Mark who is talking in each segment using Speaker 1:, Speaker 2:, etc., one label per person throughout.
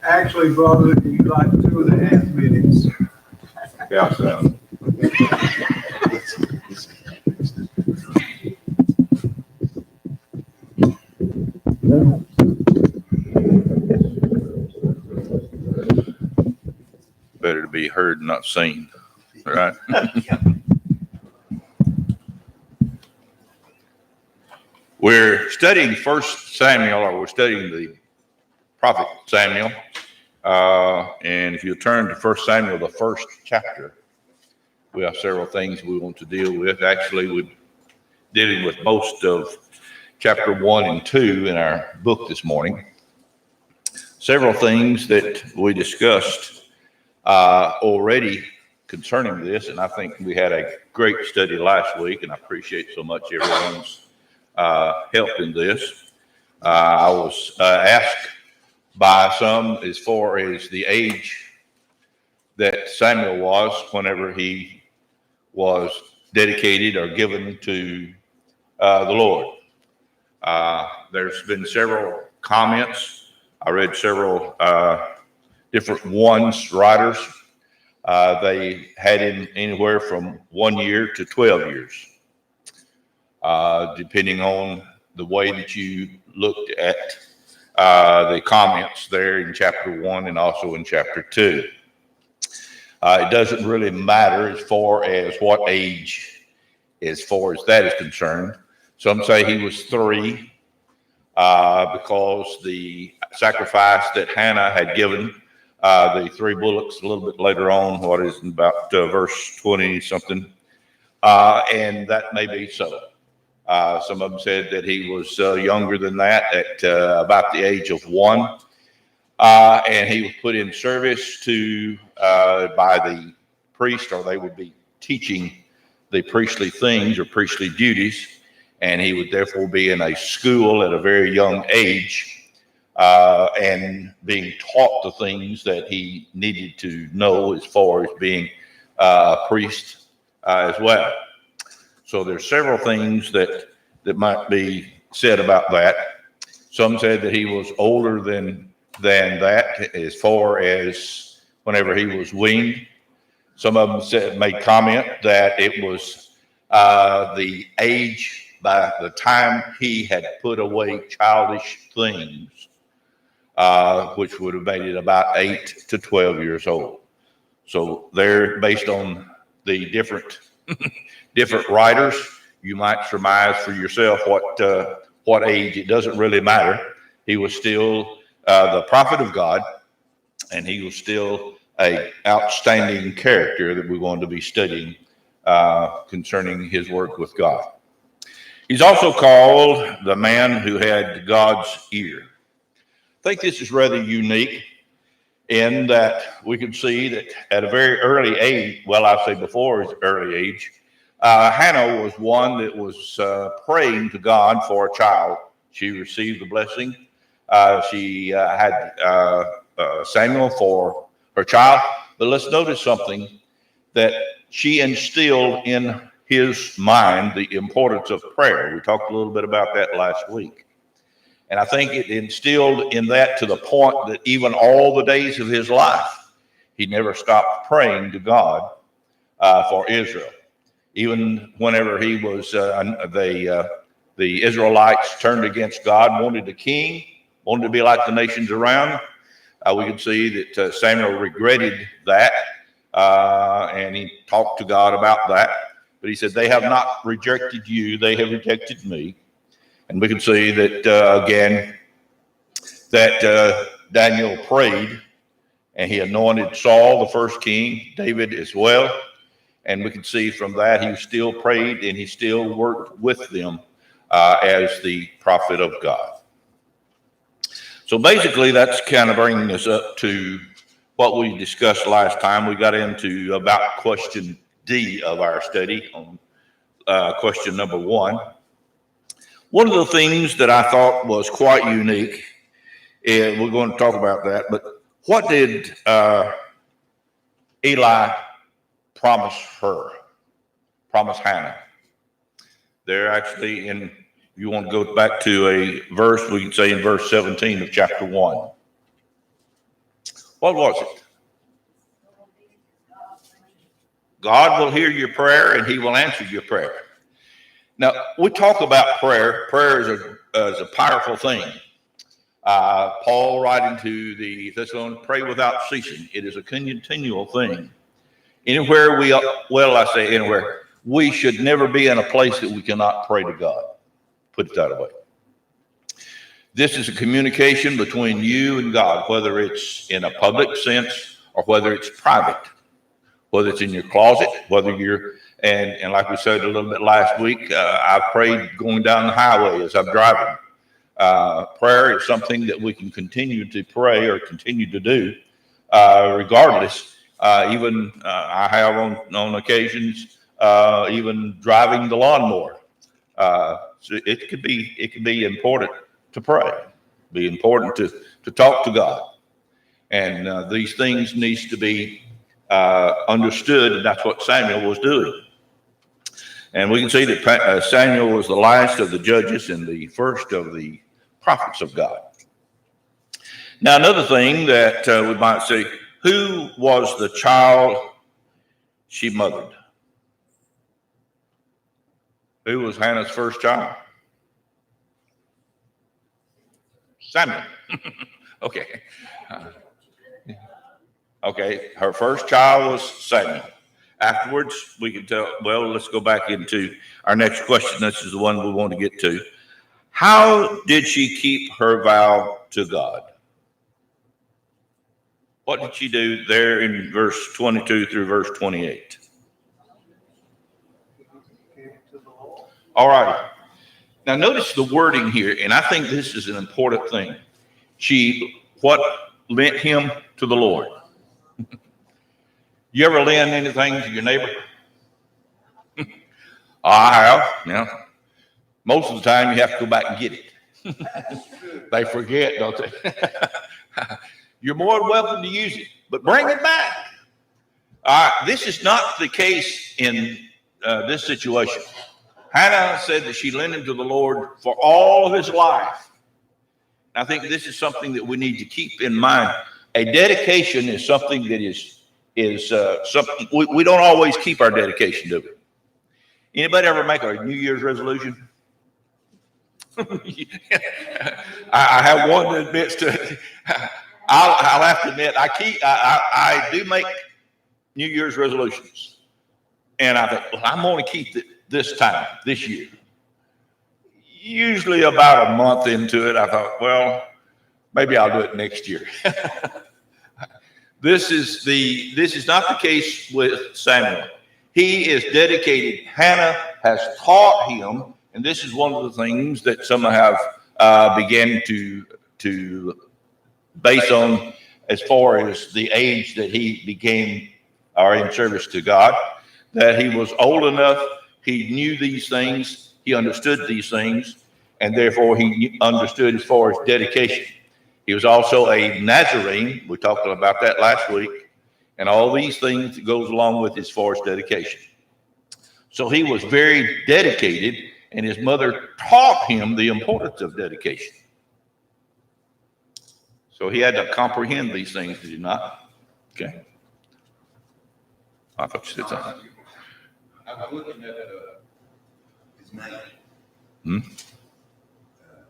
Speaker 1: Actually, brother, you like 2.5 minutes.
Speaker 2: Yeah, so. Better to be heard and not seen, right? We're studying 1 Samuel, or we're studying the prophet Samuel. And if you turn to 1 Samuel, the first chapter, we have several things we want to deal with. Actually, we're dealing with most of chapter 1 and 2 in our book this morning. Several things that we discussed already concerning this, and I think we had a great study last week, and I appreciate so much everyone's help in this. I was asked by some as far as the age that Samuel was whenever he was dedicated or given to the Lord. There's been several comments. I read several different writers. They had him anywhere from 1 year to 12 years, depending on the way that you looked at the comments there in chapter 1 and also in chapter 2. It doesn't really matter as far as what age, as far as that is concerned. Some say he was 3 because the sacrifice that Hannah had given, the 3 bullocks, a little bit later on, what is about verse 20 something, and that may be so. Some of them said that he was younger than that, at about the age of 1, and he was put in service to by the priest, or they would be teaching the priestly things or priestly duties, and he would therefore be in a school at a very young age, and being taught the things that he needed to know as far as being a priest as well. So there's several things that might be said about that. Some said that he was older than that as far as whenever he was weaned. Some of them made comment that it was the age by the time he had put away childish things, which would have made it about 8 to 12 years old. So they're based on the different writers. You might surmise for yourself what age. It doesn't really matter. He was still the prophet of God, and he was still an outstanding character that we're going to be studying concerning his work with God. He's also called the man who had God's ear. I think this is rather unique in that we can see that at a very early age, well, I say before his early age, Hannah was one that was praying to God for a child. She received the blessing. She had Samuel for her child. But let's notice something, that she instilled in his mind the importance of prayer. We talked a little bit about that last week. And I think it instilled in that to the point that even all the days of his life, he never stopped praying to God for Israel. Even whenever he was, the Israelites turned against God, wanted a king, wanted to be like the nations around. We can see that Samuel regretted that, and he talked to God about that. But he said, they have not rejected you, they have rejected me. And we can see that, again, that Daniel prayed, and he anointed Saul the first king, David as well. And we can see from that he still prayed and he still worked with them as the prophet of God. So basically, that's kind of bringing us up to what we discussed last time. We got into about question D of our study on question number 1. One of the things that I thought was quite unique, and we're going to talk about that, but what did Eli promise Hannah? They're actually in, if you want to go back to a verse, we can say in verse 17 of chapter 1. What was it? God will hear your prayer and he will answer your prayer. Now, we talk about prayer. Prayer is a powerful thing. Paul writing to the Thessalonians, pray without ceasing. It is a continual thing. Anywhere I say anywhere, we should never be in a place that we cannot pray to God. Put it that way. This is a communication between you and God, whether it's in a public sense or whether it's private, whether it's in your closet, whether you're, and like we said a little bit last week, I've prayed going down the highway as I'm driving. Prayer is something that we can continue to pray or continue to do, regardless. Even I have on occasions, even driving the lawnmower. So it could be important to pray, be important to talk to God, and these things needs to be understood, and that's what Samuel was doing. And we can see that Samuel was the last of the judges and the first of the prophets of God. Now, another thing that we might say, who was the child she mothered? Who was Hannah's first child? Samuel. Okay. Okay, her first child was Samuel. Afterwards, we can tell, well, let's go back into our next question. This is the one we want to get to. How did she keep her vow to God? What did she do there in verse 22 through verse 28? All right. Now, notice the wording here, and I think this is an important thing. What lent him to the Lord? You ever lend anything to your neighbor? I have. Yeah. Most of the time, you have to go back and get it. They forget, don't they? You're more than welcome to use it, but bring it back. This is not the case in this situation. Hannah said that she lent him to the Lord for all of his life. I think this is something that we need to keep in mind. A dedication is something that is something we don't always keep our dedication to it. Anybody ever make a New Year's resolution? I have one that admits to it. I'll have to admit I do make New Year's resolutions, and I think, well, I'm going to keep it this year. Usually about a month into it, I thought, well, maybe I'll do it next year. This is not the case with Samuel. He is dedicated. Hannah has taught him, and this is one of the things that some have began to base on as far as the age that he became or in service to God, that he was old enough, he knew these things, he understood these things, and therefore he understood as far as dedication. He was also a Nazarene. We talked about that last week, and all these things that goes along with as far as dedication. So he was very dedicated, and his mother taught him the importance of dedication. So he had to comprehend these things, did he not? Okay. I thought you said something.
Speaker 1: I was looking at his name.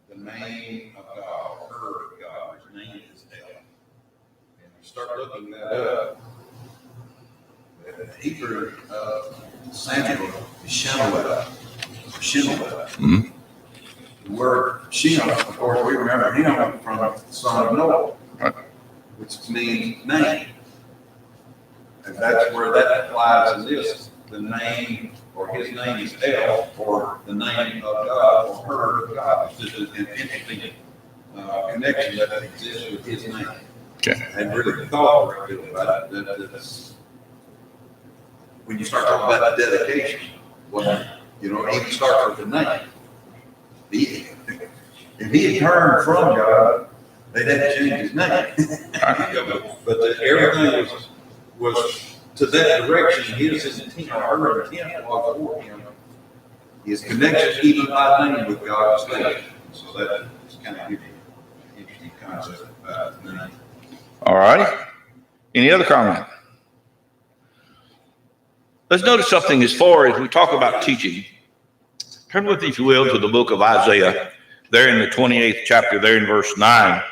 Speaker 1: The name of God, her God, his name is El. And you start looking that up, the Hebrew Samuel is Shemuel. The word Shem, of course, we remember him from the son of Noah, which means name. And that's where that applies in this. The name, or his name is El, or the name of God, or her God. It's just an interesting connection that exists with his name.
Speaker 2: Okay.
Speaker 1: I hadn't really thought very good about it. That's, when you start talking about the dedication, well, even starts with the name. If he had turned from God, they'd have to change his name. But everything was to that direction. His intent, or her intent, was for him. His connection, even by name, with God is there. So that is kind of an interesting concept about the name.
Speaker 2: All right. Any other comment? Let's notice something as far as we talk about teaching. Turn with me, if you will, to the book of Isaiah, there in the 28th chapter, there in verse 9.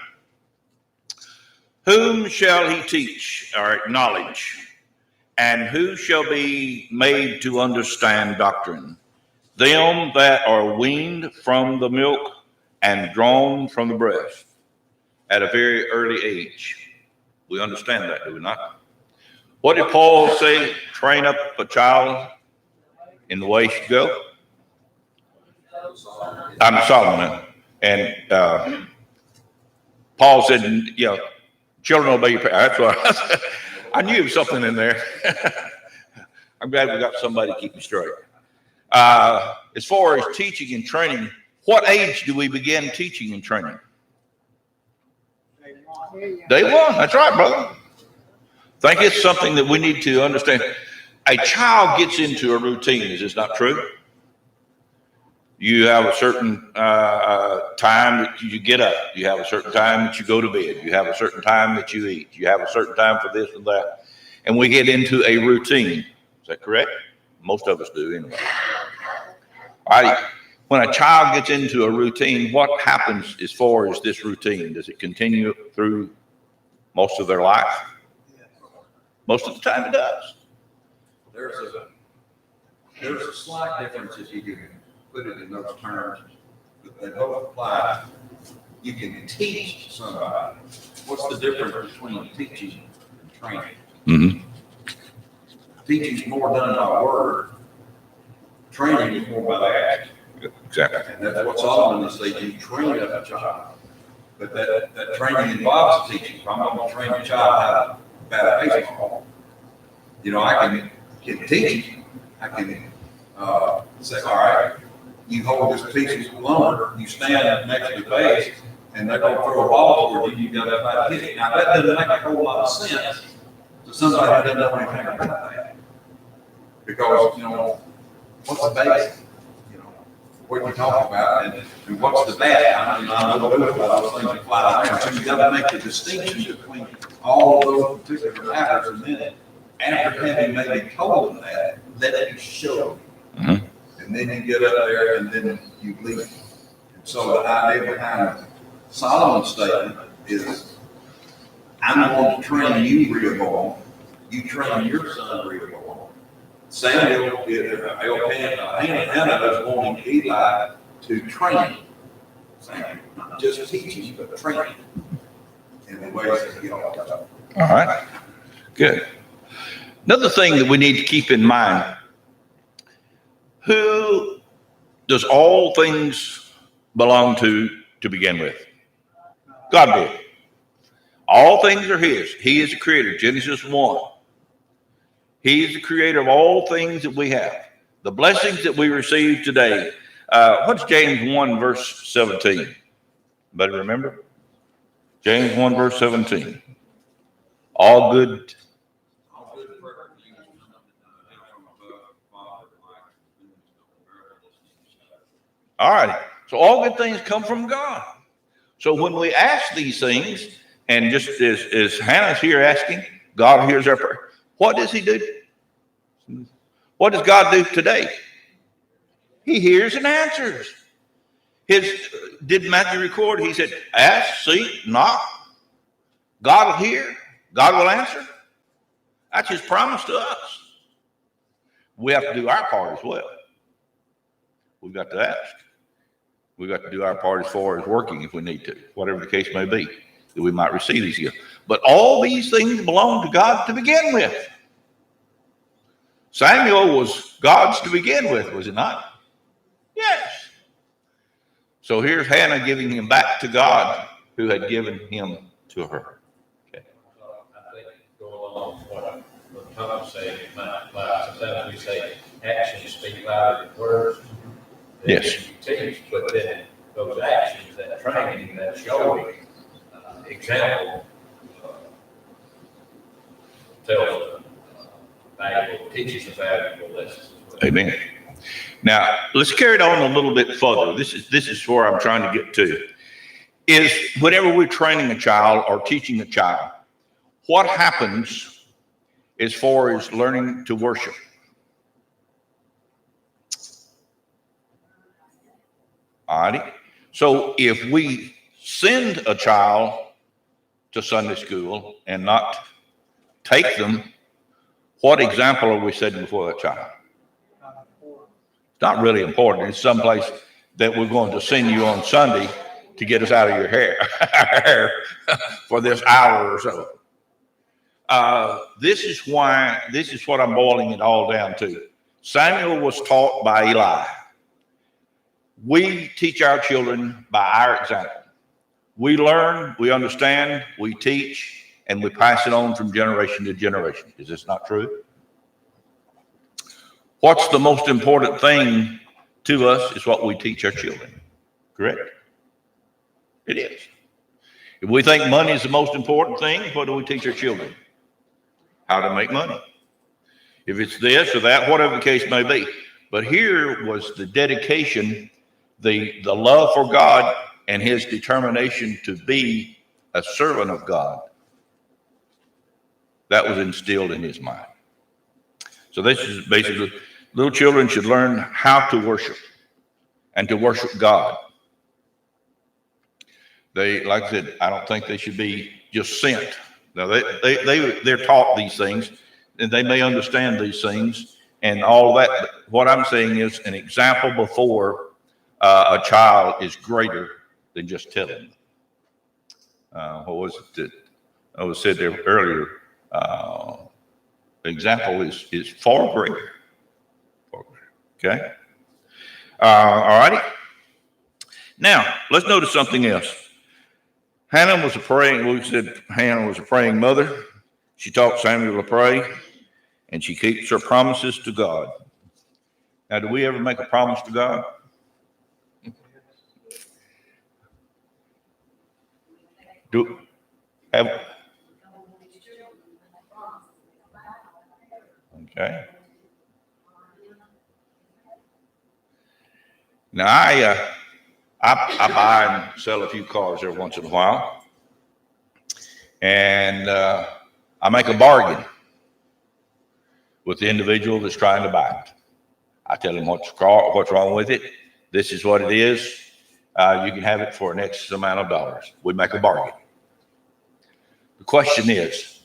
Speaker 2: Whom shall he teach or acknowledge? And who shall be made to understand doctrine? Them that are weaned from the milk and drawn from the breast at a very early age. We understand that, do we not? What did Paul say? Train up a child in the way he should go. I'm Solomon. And Paul said, children obey your parents. That's what I said. I knew there was something in there. I'm glad we got somebody to keep me straight. As far as teaching and training, what age do we begin teaching and training? Day one. That's right, brother. I think it's something that we need to understand. A child gets into a routine. Is this not true? You have a certain time that you get up. You have a certain time that you go to bed. You have a certain time that you eat. You have a certain time for this and that. And we get into a routine. Is that correct? Most of us do anyway. All right. When a child gets into a routine, what happens as far as this routine? Does it continue through most of their life? Most of the time it does.
Speaker 1: There's a slight difference if you can put it in those terms, but they both apply. You can teach somebody. What's the difference between teaching and training?
Speaker 2: Mm-hmm.
Speaker 1: Teaching is more done by word. Training is more by the action.
Speaker 2: Exactly.
Speaker 1: And that's what Solomon is saying. You train up a child. But that training involves teaching. If I'm going to train a child how to bat a baseball, I can teach. I can say, all right, you hold this piece of lumber, you stand next to the base, and they're going to throw a ball toward you, you got to try to hit it. Now, that doesn't make a whole lot of sense to somebody who doesn't know anything about that. Because, what's the base? What you're talking about, and what's the bat? I know about those things that fly around. So you got to make the distinction between all of those particular matters, and then after having maybe told them that, let you show them.
Speaker 2: Mm-hmm.
Speaker 1: And then you get up there and then you leave. And so the idea behind Solomon's statement is, I'm going to train you, Rehoboam. You train your son, Rehoboam. Samuel, Hannah was wanting Eli to train Samuel, not just teaching, but training in the ways that he ought to.
Speaker 2: All right. Good. Another thing that we need to keep in mind, who does all things belong to begin with? God did. All things are his. He is the creator. Genesis 1. He is the creator of all things that we have. The blessings that we receive today. What's James 1 verse 17? Better remember? James 1 verse 17. All good. All right. So all good things come from God. So when we ask these things, and just as Hannah's here asking, God hears our prayer. What does he do? What does God do today? He hears and answers. Did Matthew record? He said, ask, seek, knock. God will hear. God will answer. That's his promise to us. We have to do our part as well. We've got to ask. We've got to do our part as far as working if we need to, whatever the case may be, that we might receive these gifts. But all these things belong to God to begin with. Samuel was God's to begin with, was it not? Yes. So here's Hannah giving him back to God who had given him to her. Okay.
Speaker 3: I think go along with what Tom said, sometimes we say actions speak louder than words.
Speaker 2: Yes.
Speaker 3: You teach, but then those actions, that training, that showing, example, tells teaches a valuable lesson.
Speaker 2: Amen. Now, let's carry it on a little bit further. This is where I'm trying to get to. Is whenever we're training a child or teaching a child, what happens as far as learning to worship? All righty. So if we send a child to Sunday school and not take them, what example are we setting before that child? It's not really important. It's someplace that we're going to send you on Sunday to get us out of your hair for this hour or so. This is what I'm boiling it all down to. Samuel was taught by Eli. We teach our children by our example. We learn, we understand, we teach, and we pass it on from generation to generation. Is this not true? What's the most important thing to us is what we teach our children. Correct? It is. If we think money is the most important thing, what do we teach our children? How to make money. If it's this or that, whatever the case may be. But here was the dedication, the love for God, and his determination to be a servant of God. That was instilled in his mind. So this is basically, little children should learn how to worship and to worship God. They, like I said, I don't think they should be just sent. Now they're taught these things, and they may understand these things and all that. But what I'm saying is an example before a child is greater than just telling them. What was it that I was said there earlier? The example is far greater. Okay. All righty. Now let's notice something else. Hannah was a praying. We said Hannah was a praying mother. She taught Samuel to pray, and she keeps her promises to God. Now, do we ever make a promise to God? Okay. Now I buy and sell a few cars every once in a while, and I make a bargain with the individual that's trying to buy it. I tell him what's wrong with it. This is what it is. You can have it for an X amount of dollars. We make a bargain. The question is,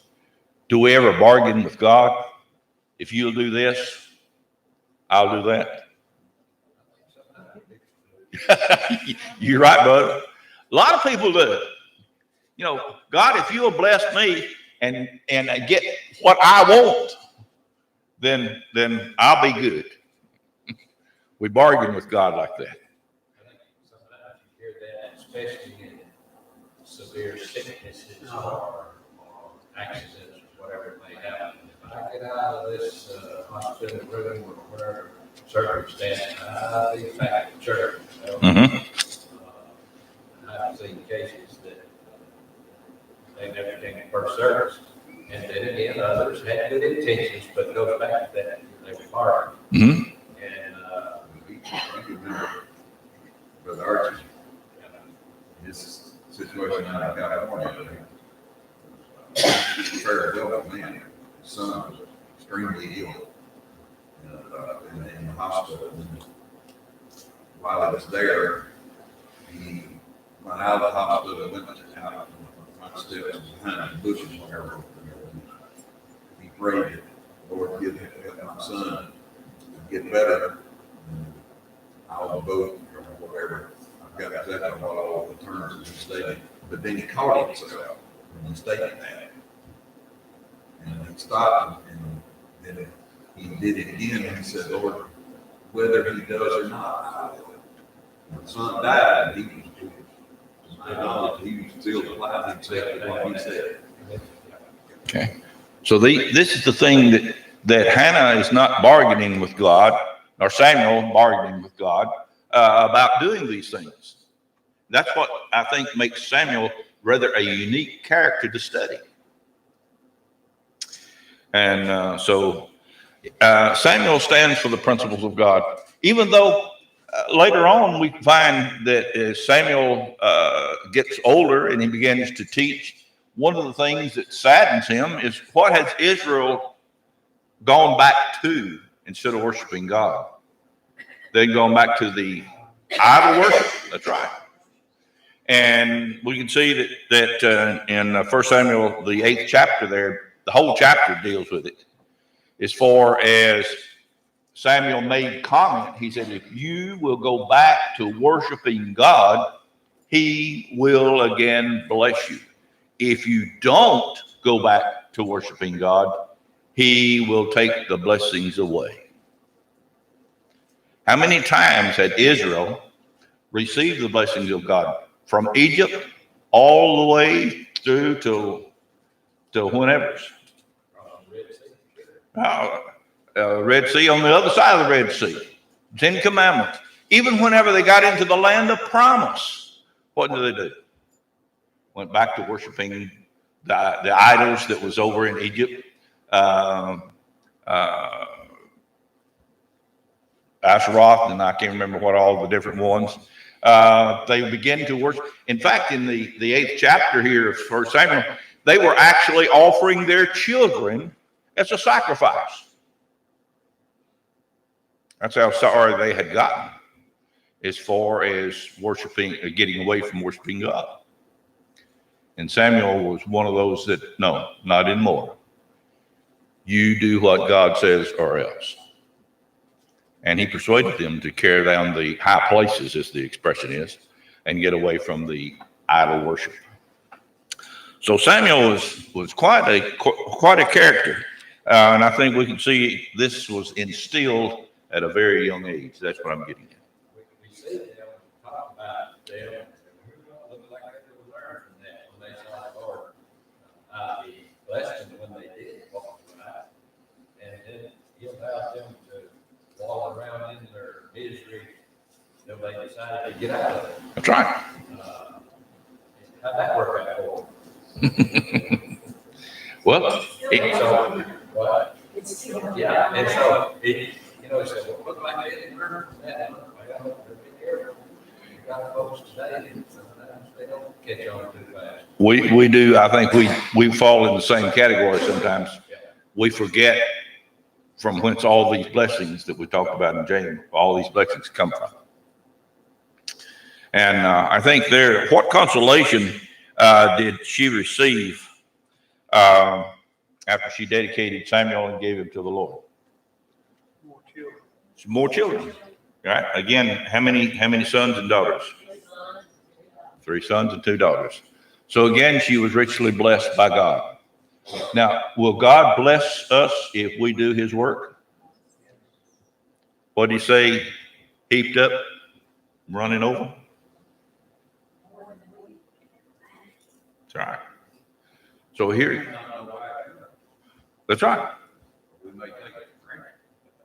Speaker 2: do we ever bargain with God? If you'll do this, I'll do that. You're right, brother. A lot of people do. You know, God, if you'll bless me and get what I want, then I'll be good. We bargain with God like that.
Speaker 3: I think sometimes you hear that, especially in severe sicknesses or accidents or whatever it may happen. If I get out of this hospital room or whatever circumstance, I'll be back to church. You know?
Speaker 2: Mm-hmm.
Speaker 3: I've seen cases that they never came to first service. And then again, others had good intentions, but it goes back to that. They were hard.
Speaker 2: Mm-hmm.
Speaker 3: And
Speaker 1: I can remember Brother Archie, his situation out in California. Very wealthy man. His son was extremely ill in the hospital. And while he was there, he went out of the hospital and went out on the front steps behind the bushes wherever. He prayed that, Lord, help my son get better. I'll vote or whatever. I've got exactly what all the terms that he stated. But then he caught himself when he stated that. And he stopped and then he did it again and he said, Lord, whether he does or not, I will. When the son died, he was still alive himself to what he said.
Speaker 2: Okay. So this is the thing that Hannah is not bargaining with God, or Samuel bargaining with God about doing these things. That's what I think makes Samuel rather a unique character to study. And so Samuel stands for the principles of God, even though later on we find that as Samuel gets older and he begins to teach, one of the things that saddens him is, what has Israel gone back to instead of worshiping God? They've gone back to the idol worship. That's right. And we can see that in 1 Samuel, the 8th chapter there, the whole chapter deals with it. As far as Samuel made comment, he said, if you will go back to worshiping God, he will again bless you. If you don't go back to worshiping God, he will take the blessings away. How many times had Israel received the blessings of God? From Egypt all the way through to whenever. Red Sea, on the other side of the Red Sea. 10 Commandments. Even whenever they got into the land of promise, what did they do? Went back to worshiping the idols that was over in Egypt. Asheroth, and I can't remember what all the different ones. They began to worship. In fact, in the 8th chapter here of 1 Samuel, they were actually offering their children as a sacrifice. That's how sorry they had gotten as far as worshiping, getting away from worshiping God. And Samuel was one of those that, no, not anymore. You do what God says or else. And he persuaded them to tear down the high places, as the expression is, and get away from the idol worship. So Samuel was quite a character. And I think we can see this was instilled at a very young age. That's what I'm getting at.
Speaker 3: We see them talk about them, and we look like they could learn from that when they saw the Lord. He blessed them when they did walk right, and then he allowed them to walk around in their misery until they decided to get out of it.
Speaker 2: That's right.
Speaker 3: How'd that work out for them?
Speaker 2: Well,
Speaker 3: So, what? Yeah, and so it. You know, he said, well, look like they didn't learn from that. Well, be careful. You got folks today, and sometimes they don't catch on too fast.
Speaker 2: we do. I think we fall in the same category sometimes. We forget from whence all these blessings that we talked about in James, all these blessings come from. And I think there, what consolation did she receive after she dedicated Samuel and gave him to the Lord? More children, right? Again, how many sons and daughters? 3 sons and 2 daughters. So again, she was richly blessed by God. Now, will God bless us if we do his work? What did he say? Heaped up, running over? That's right. So here, that's right.
Speaker 1: We may take it for granted.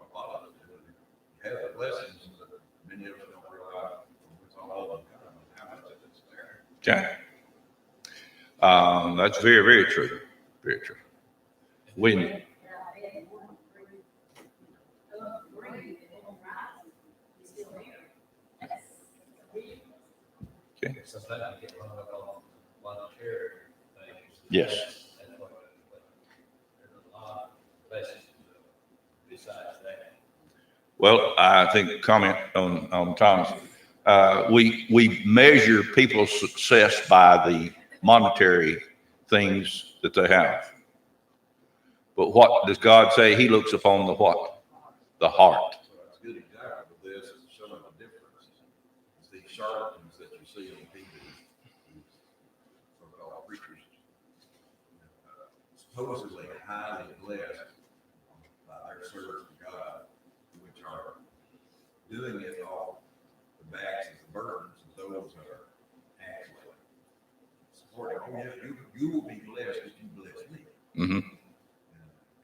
Speaker 1: A lot of us do. Have the blessings, but many of us don't realize what's all of them, how much of it's there.
Speaker 2: Okay. That's very, very true. Very true. When okay.
Speaker 3: Sometimes you get run up on one of the charity things.
Speaker 2: Yes.
Speaker 3: That's what, there's a lot of blessings besides that.
Speaker 2: Well, I think comment on Tom's. We measure people's success by the monetary things that they have. But what does God say? He looks upon the what? The heart.
Speaker 1: So it's a good example of this is showing the difference. It's these charlatans that you see on TV, these so-called preachers, supposedly highly blessed by their service to God, which are doing it off the backs of the burdens of those that are actually supporting. Oh, yeah, you will be blessed if you bless me.
Speaker 2: Mm-hmm.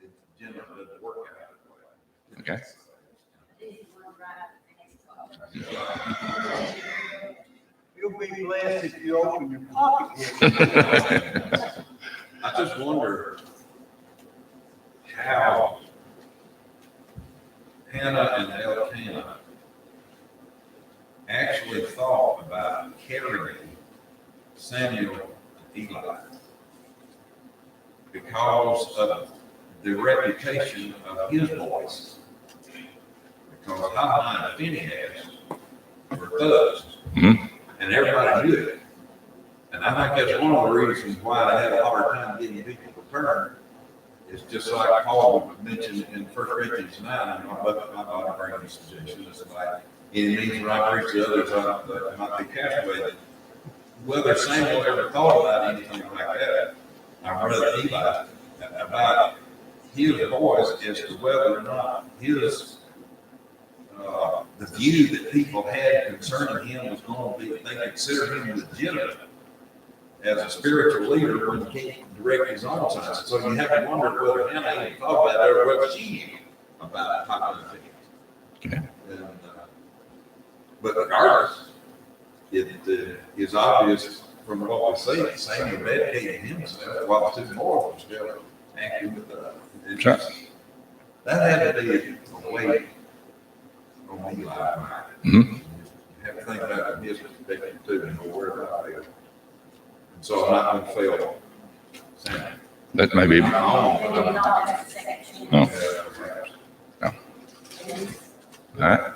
Speaker 1: It generally doesn't work out that way.
Speaker 2: Okay.
Speaker 4: You'll be blessed if you open your pocket.
Speaker 1: I just wonder how Hannah and Elkanah actually thought about carrying Samuel and Eli. because of the reputation of his voice. Because Hoffman and Phineas were thugs, and everybody knew it. And I think that's one of the reasons why they had a hard time getting people to turn. It's just like Paul mentioned in 1 Corinthians 9, and my body bringing a suggestion. It's like, it means when I preach to others, I might be cast away. Whether Samuel ever thought about anything like that, our brother Eli, about his voice as to whether or not his, the view that people had concerning him was going to be, they considered him legitimate as a spiritual leader when he can't direct his own sons. So you have to wonder whether Hannah even thought about it or what she knew about popular opinions. And, but regardless, it is obvious from what we see that Samuel dedicated himself while the two more were still active with the.
Speaker 2: Sure.
Speaker 1: That had to be a weight on Eli.
Speaker 2: Mm-hmm.
Speaker 1: You have to think about his perspective too and go worry about it. And so I'm not going to fail Samuel.
Speaker 2: That may be.
Speaker 1: My own,
Speaker 5: They did not have a second chance.
Speaker 2: No. All right.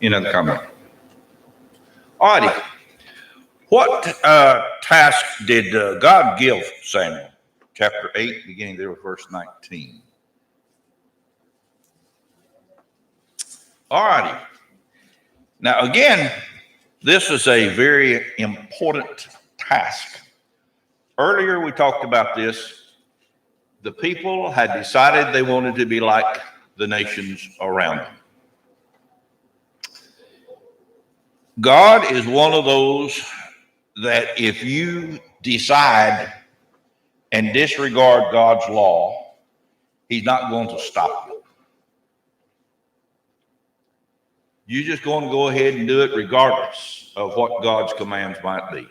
Speaker 2: Any other comment? All righty. What task did God give Samuel? Chapter 8, beginning there with verse 19. All righty. Now, again, this is a very important task. Earlier, we talked about this. The people had decided they wanted to be like the nations around them. God is one of those that if you decide and disregard God's law, he's not going to stop you. You're just going to go ahead and do it regardless of what God's commands might be.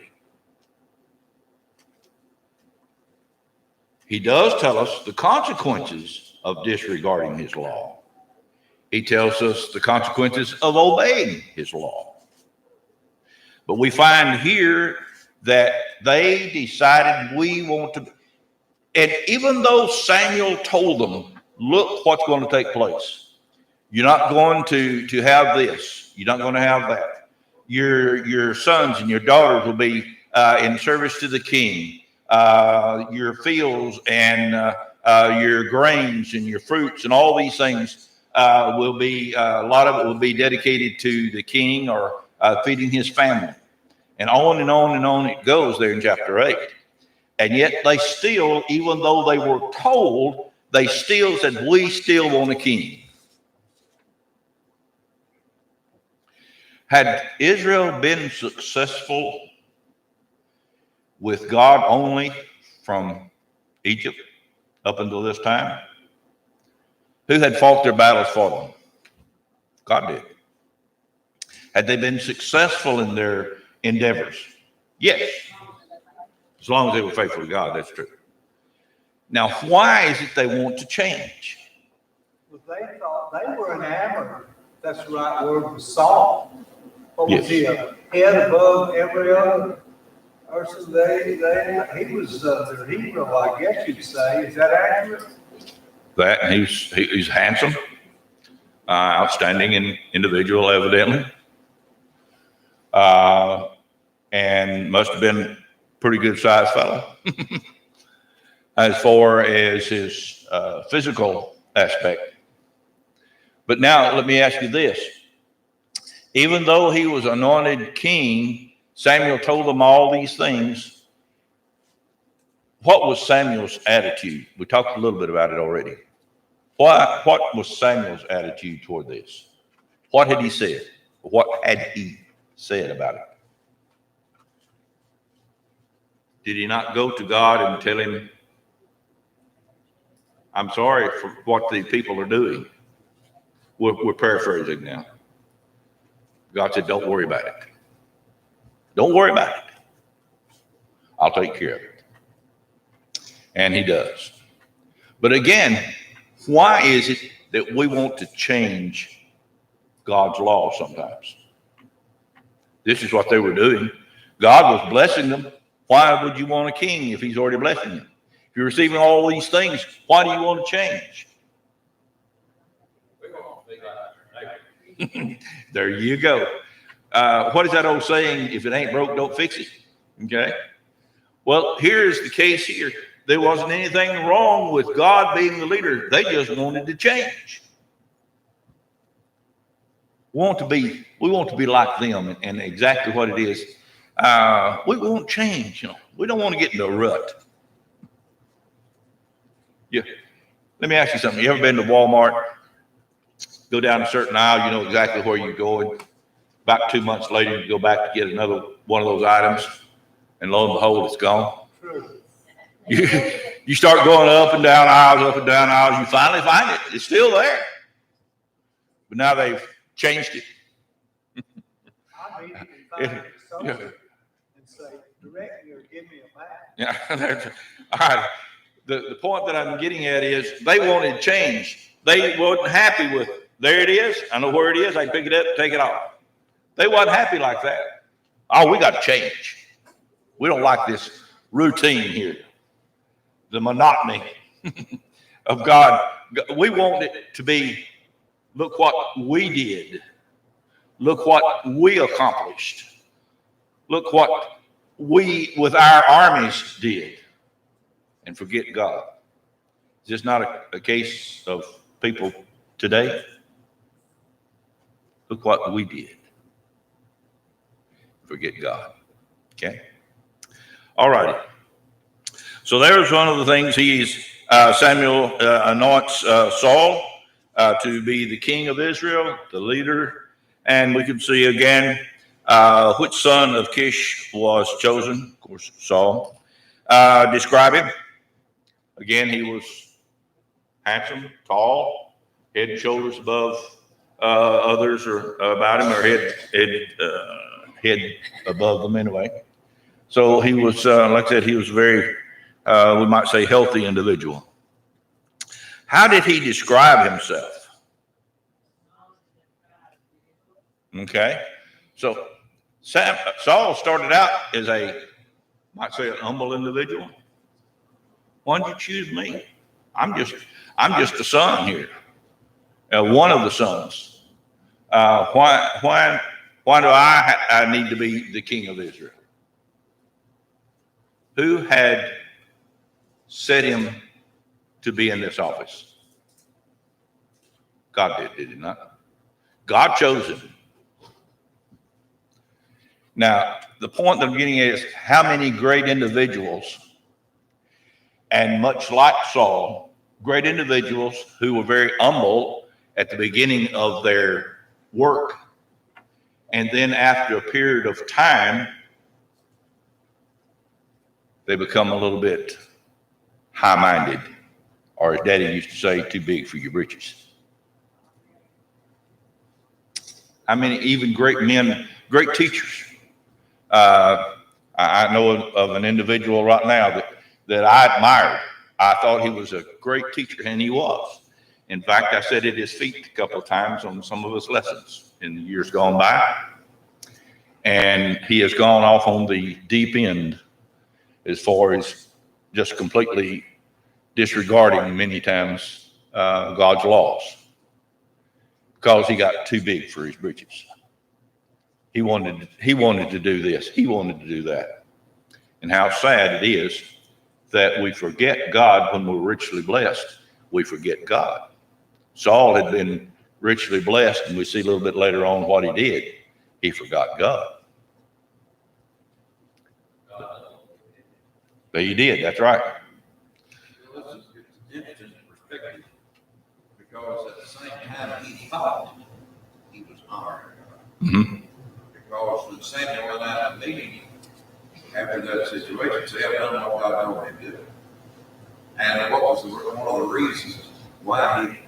Speaker 2: He does tell us the consequences of disregarding his law. He tells us the consequences of obeying his law. But we find here that they decided we want to, and even though Samuel told them, look what's going to take place. You're not going to have this. You're not going to have that. Your sons and your daughters will be in service to the king. Your fields and your grains and your fruits and all these things will be, a lot of it will be dedicated to the king or feeding his family. And on and on and on it goes there in chapter 8. And yet they still, even though they were told, they still said, we still want a king. Had Israel been successful with God only from Egypt up until this time? Who had fought their battles for them? God did. Had they been successful in their endeavors? Yes. As long as they were faithful to God, that's true. Now, why is it they want to change?
Speaker 4: Well, they thought they were enamored. That's the right word for Saul. What was he, a head above every other person? He was their hero, I guess you'd say. Is that accurate?
Speaker 2: That and he's handsome, outstanding individual, evidently, and must have been a pretty good sized fellow as far as his physical aspect. But now let me ask you this. Even though he was anointed king, Samuel told them all these things. What was Samuel's attitude? We talked a little bit about it already. What was Samuel's attitude toward this? What had he said? What had he said about it? Did he not go to God and tell him, I'm sorry for what the people are doing? We're paraphrasing now. God said, don't worry about it. Don't worry about it. I'll take care of it. And he does. But again, why is it that we want to change God's law sometimes? This is what they were doing. God was blessing them. Why would you want a king if he's already blessing you? If you're receiving all these things, why do you want to change?
Speaker 3: We're going to be like our neighbor.
Speaker 2: There you go. What is that old saying? If it ain't broke, don't fix it. Okay. Well, here's the case here. There wasn't anything wrong with God being the leader. They just wanted to change. We want to be like them, and exactly what it is. We won't change. We don't want to get in a rut. Yeah. Let me ask you something. You ever been to Walmart? Go down a certain aisle, you know exactly where you're going. About 2 months later, you go back to get another one of those items, and lo and behold, it's gone.
Speaker 4: True.
Speaker 2: You start going up and down aisles. You finally find it. It's still there. But now they've changed it.
Speaker 4: I immediately find it something and say, direct me or give me a map.
Speaker 2: Yeah. All right. The point that I'm getting at is they wanted change. They wasn't happy with, there it is. I know where it is. I can pick it up, take it off. They wasn't happy like that. Oh, we got to change. We don't like this routine here. The monotony of God. We want it to be, look what we did. Look what we accomplished. Look what we, with our armies, did. And forget God. Is this not a case of people today? Look what we did. Forget God. Okay? All righty. So there's one of the things Samuel anoints Saul to be the king of Israel, the leader. And we can see again which son of Kish was chosen. Of course, Saul. Describe him. Again, he was handsome, tall, head and shoulders above others or about him, or head above them anyway. So he was, like I said, he was very, we might say, healthy individual. How did he describe himself? Okay. So Saul started out as might say, an humble individual. Why did you choose me? I'm just a son here. One of the sons. Why do I need to be the king of Israel? Who had set him to be in this office? God did he not? God chose him. Now, the point that I'm getting at is how many great individuals, and much like Saul, great individuals who were very humble at the beginning of their work, and then after a period of time, they become a little bit high-minded, or as Daddy used to say, too big for your britches. I mean, even great men, great teachers. I know of an individual right now that I admired. I thought he was a great teacher, and he was. In fact, I sat at his feet a couple of times on some of his lessons in the years gone by. And he has gone off on the deep end as far as just completely disregarding many times God's laws because he got too big for his britches. He wanted to do this. He wanted to do that. And how sad it is that we forget God when we're richly blessed. We forget God. Saul had been richly blessed, and we see a little bit later on what he did. He forgot God. But he did, that's right.
Speaker 1: It's interesting perspective, because at the same time he thought he was honoring God.
Speaker 2: Mm-hmm.
Speaker 1: Because when Samuel went out to meet him after that situation, he said, I've done what God told me to do. And what was one of the reasons why he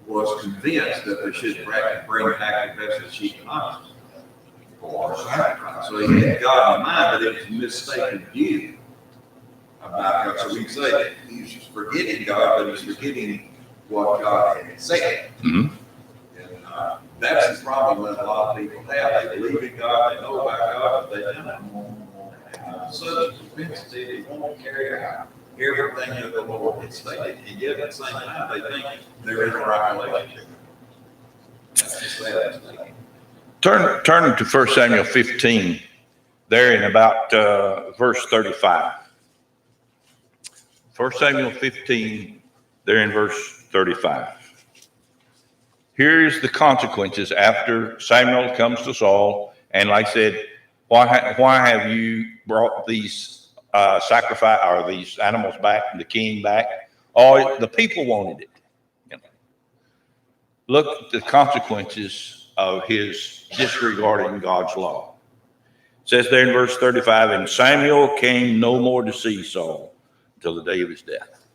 Speaker 1: was convinced that they should bring back the best of sheep and oxen for sacrifice. So he had God in mind, but it was a mistaken view about God. So we say he's forgetting God, but he's forgetting what God had said.
Speaker 2: Mm-hmm.
Speaker 1: And that's the problem that a lot of people have. They believe in God, they know about God, but they don't. Such propensity, they won't carry out everything that the Lord had stated, and yet at the same time, they think they're in the right relationship. That's just sad.
Speaker 2: Turn to 1 Samuel 15, there in about verse 35. 1 Samuel 15, there in verse 35. Here's the consequences after Samuel comes to Saul, and like I said, why have you brought these sacrifice or these animals back, the king back? Oh, the people wanted it. You know. Look at the consequences of his disregarding God's law. It says there in verse 35, and Samuel came no more to see Saul until the day of his death.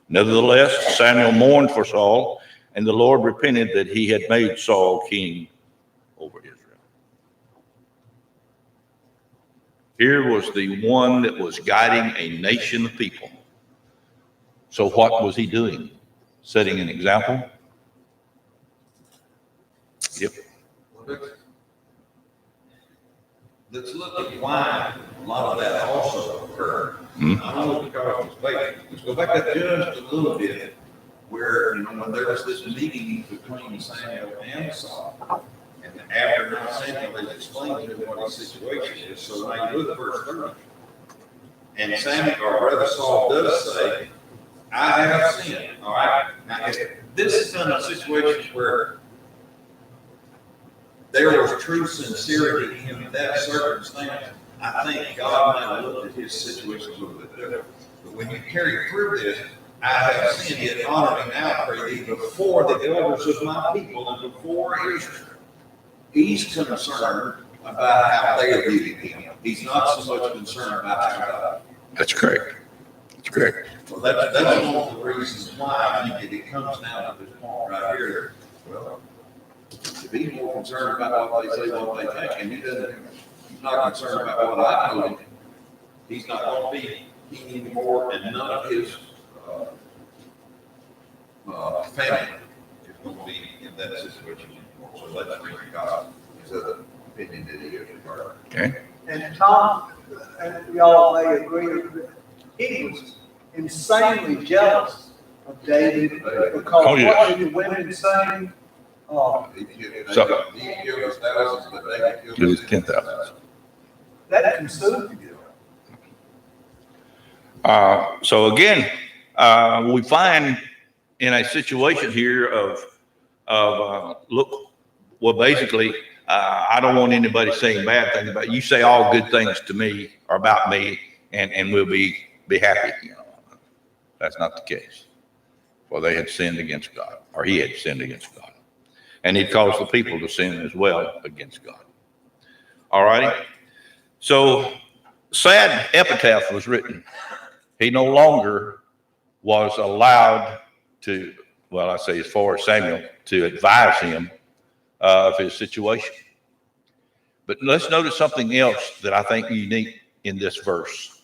Speaker 2: Nevertheless, Samuel mourned for Saul, and the Lord repented that he had made Saul king over Israel. Here was the one that was guiding a nation of people. So what was he doing? Setting an example? Yep.
Speaker 1: Let's look at why a lot of that also occurred.
Speaker 2: Mhm.
Speaker 1: I know because it's late. Let's go back up just a little bit, where, when there was this meeting between Samuel and Saul, and after now Samuel has explained to him what his situation is, so now you look at verse 30. And Samuel, or rather Saul, does say, I have sinned. All right. Now, if this is kind of a situation where there was true sincerity in that circumstance, I think God might have looked at his situation a little bit different. But when you carry through this, I have sinned, yet honor me now, pray thee, before the elders of my people and before Israel. He's concerned about how they are viewing him. He's not so much concerned about how God.
Speaker 2: That's correct. That's correct.
Speaker 1: Well, that's one of the reasons why I think it comes down to this point right here. Well, if he's more concerned about what they say, what they think, and he's not concerned about what I told him, he's not going to be king anymore, and none of his family is going to be in that situation anymore. So let's bring God his other opinion that he is regarding.
Speaker 2: Okay.
Speaker 4: And Tom, and y'all may agree with it, he was insanely jealous of David because
Speaker 2: Oh, yes.
Speaker 4: what did the women say?
Speaker 1: He killed his thousands, but they
Speaker 2: It
Speaker 1: killed
Speaker 2: was
Speaker 1: his
Speaker 2: 10,000.
Speaker 4: That consumed him.
Speaker 2: So again, we find in a situation here of look, well, basically, I don't want anybody saying bad things about you. Say all good things to me or about me, and we'll be happy. You know, that's not the case. For they had sinned against God, or he had sinned against God, and he'd caused the people to sin as well against God. All righty. So sad epitaph was written. He no longer was allowed to, well, I say as far as Samuel, to advise him of his situation. But let's notice something else that I think unique in this verse.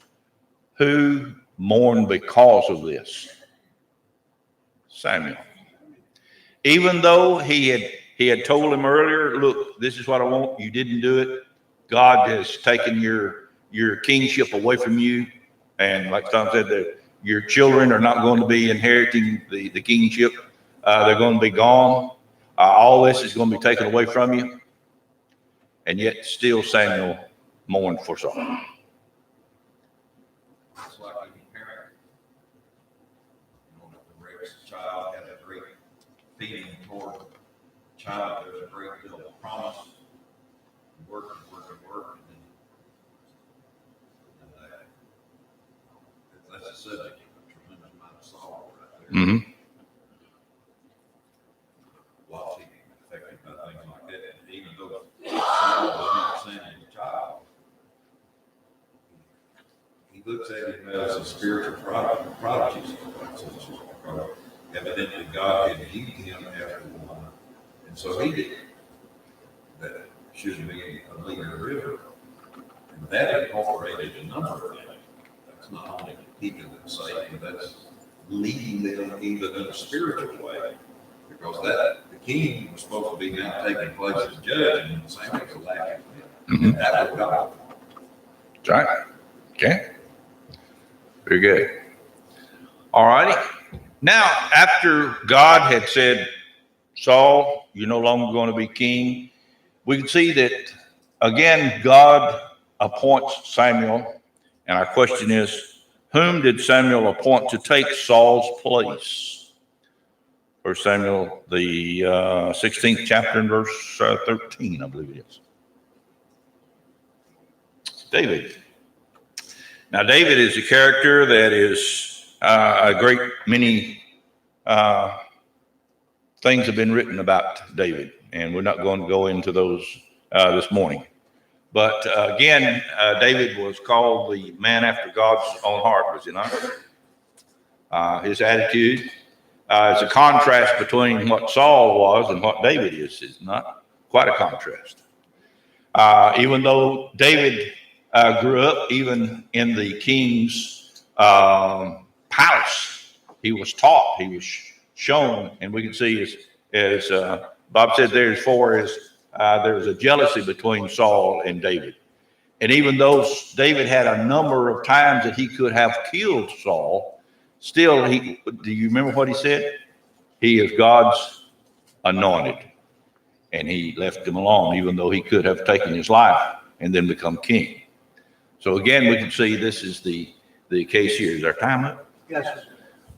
Speaker 2: Who mourned because of this? Samuel. Even though he had told him earlier, look, this is what I want, you didn't do it. God has taken your kingship away from you. And like Tom said, that your children are not going to be inheriting the kingship. They're going to be gone. All this is going to be taken away from you. And yet still Samuel mourned for Saul.
Speaker 1: It's like a parent. The raised child had a great feeling toward the child. There's a great deal of promise. Work. And that's a subject of a tremendous amount of sorrow right there.
Speaker 2: Mm-hmm.
Speaker 1: Lots of people affected by things like that. Even though Saul was not saying as a child, he looks at him as a spiritual prodigy. Evidently, God had used him after one, and so he did. That should be a leader of Israel. And that incorporated a number of things. That's not only keeping them safe, but that's leading them even in a spiritual way. Because the king was supposed to be now taking place as judge, and Samuel's lacking.
Speaker 2: Mm-hmm.
Speaker 1: And that was God.
Speaker 2: That's right. Okay. Very good. All righty. Now, after God had said, Saul, you're no longer going to be king, we can see that, again, God appoints Samuel. And our question is, whom did Samuel appoint to take Saul's place? 1 Samuel, the 16th chapter and verse 13, I believe it is. David. Now, David is a character that is a great many things have been written about David, and we're not going to go into those this morning. But again, David was called the man after God's own heart, was he not? His attitude is a contrast between what Saul was and what David is not? Quite a contrast. Even though David grew up even in the king's palace, he was taught, he was shown, and we can see as Bob said there was a jealousy between Saul and David. And even though David had a number of times that he could have killed Saul, still, do you remember what he said? He is God's anointed. And he left him alone, even though he could have taken his life and then become king. So again, we can see this is the case here. Is our time up?
Speaker 4: Yes, sir.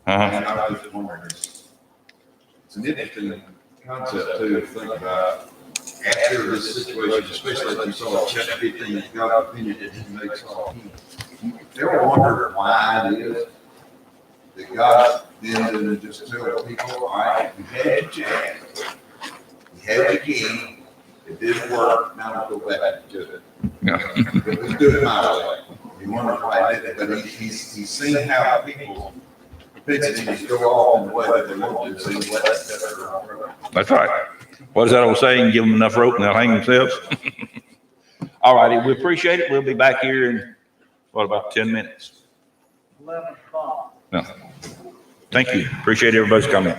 Speaker 1: And I was just wondering, it's an interesting concept too to think about. After this situation, especially if you saw chapter 15, God's opinion that he made Saul king. You ever wonder why it is that God then didn't just tell people, all right, you had your chance, you had your king, it didn't work, now we'll go back to it.
Speaker 2: Yeah.
Speaker 1: Let's do it my way. You wonder why he did it, but he's seen how people propensity to go off in the way that they want to, so he let that.
Speaker 2: That's right. What is that old saying? Give them enough rope and they'll hang themselves. All righty. We appreciate it. We'll be back here in, about 10 minutes?
Speaker 4: 11 o'clock.
Speaker 2: No. Thank you. Appreciate everybody's comment.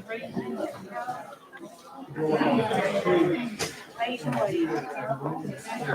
Speaker 5: Raise your hand.